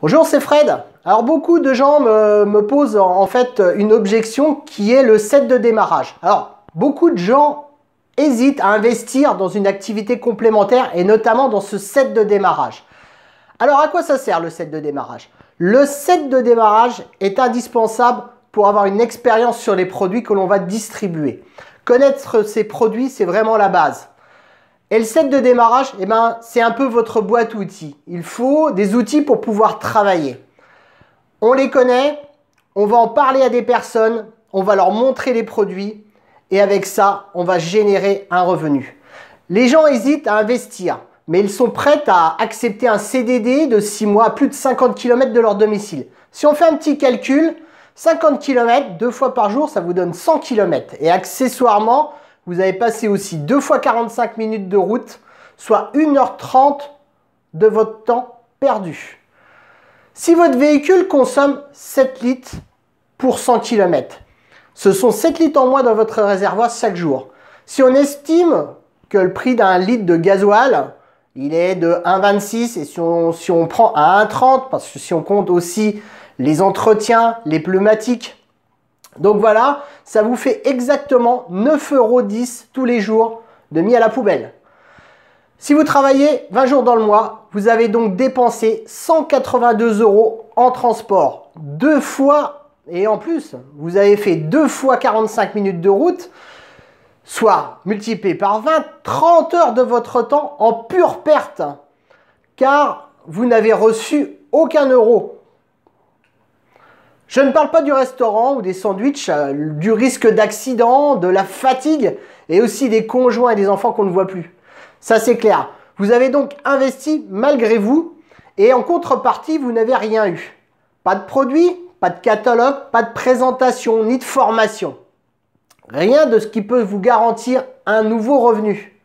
Bonjour, c'est Fred. Alors beaucoup de gens me posent en fait une objection qui est le set de démarrage. Alors beaucoup de gens hésitent à investir dans une activité complémentaire et notamment dans ce set de démarrage. Alors à quoi ça sert le set de démarrage? Le set de démarrage est indispensable pour avoir une expérience sur les produits que l'on va distribuer. Connaître ces produits, c'est vraiment la base. Et le set de démarrage, c'est un peu votre boîte à outils. Il faut des outils pour pouvoir travailler. On les connaît, on va en parler à des personnes, on va leur montrer les produits et avec ça, on va générer un revenu. Les gens hésitent à investir, mais ils sont prêts à accepter un CDD de 6 mois à plus de 50 km de leur domicile. Si on fait un petit calcul, 50 km, 2 fois par jour, ça vous donne 100 km. Et accessoirement, vous avez passé aussi 2 fois 45 minutes de route, soit 1h30 de votre temps perdu. Si votre véhicule consomme 7 litres pour 100 km, ce sont 7 litres en moins dans votre réservoir chaque jour. Si on estime que le prix d'un litre de gasoil, il est de 1,26 et si on prend à 1,30, parce que si on compte aussi les entretiens, les pneumatiques, donc voilà, ça vous fait exactement 9,10 € tous les jours de mis à la poubelle. Si vous travaillez 20 jours dans le mois, vous avez donc dépensé 182 € en transport. 2 fois, et en plus, vous avez fait 2 fois 45 minutes de route, soit multiplié par 20, 30 heures de votre temps en pure perte, car vous n'avez reçu aucun euro. Je ne parle pas du restaurant ou des sandwichs, du risque d'accident, de la fatigue et aussi des conjoints et des enfants qu'on ne voit plus. Ça c'est clair. Vous avez donc investi malgré vous et en contrepartie, vous n'avez rien eu. Pas de produit, pas de catalogue, pas de présentation ni de formation. Rien de ce qui peut vous garantir un nouveau revenu.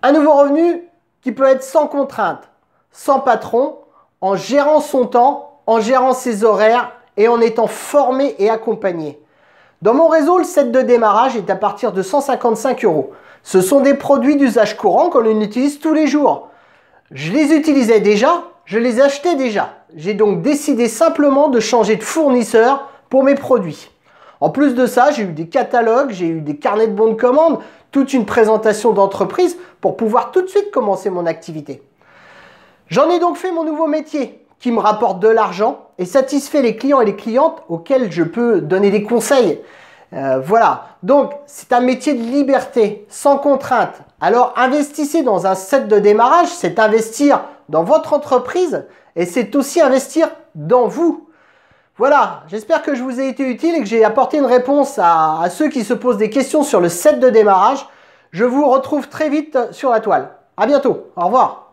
Un nouveau revenu qui peut être sans contrainte, sans patron, en gérant son temps, en gérant ses horaires et en étant formé et accompagné. Dans mon réseau, le set de démarrage est à partir de 155 €. Ce sont des produits d'usage courant que l'on utilise tous les jours. Je les utilisais déjà, je les achetais déjà. J'ai donc décidé simplement de changer de fournisseur pour mes produits. En plus de ça, j'ai eu des catalogues, j'ai eu des carnets de bons de commande, toute une présentation d'entreprise pour pouvoir tout de suite commencer mon activité. J'en ai donc fait mon nouveau métier qui me rapporte de l'argent et satisfait les clients et les clientes auxquels je peux donner des conseils. Voilà, donc c'est un métier de liberté, sans contrainte. Alors investissez dans un set de démarrage, c'est investir dans votre entreprise et c'est aussi investir dans vous. Voilà, j'espère que je vous ai été utile et que j'ai apporté une réponse à ceux qui se posent des questions sur le set de démarrage. Je vous retrouve très vite sur la toile. À bientôt, au revoir.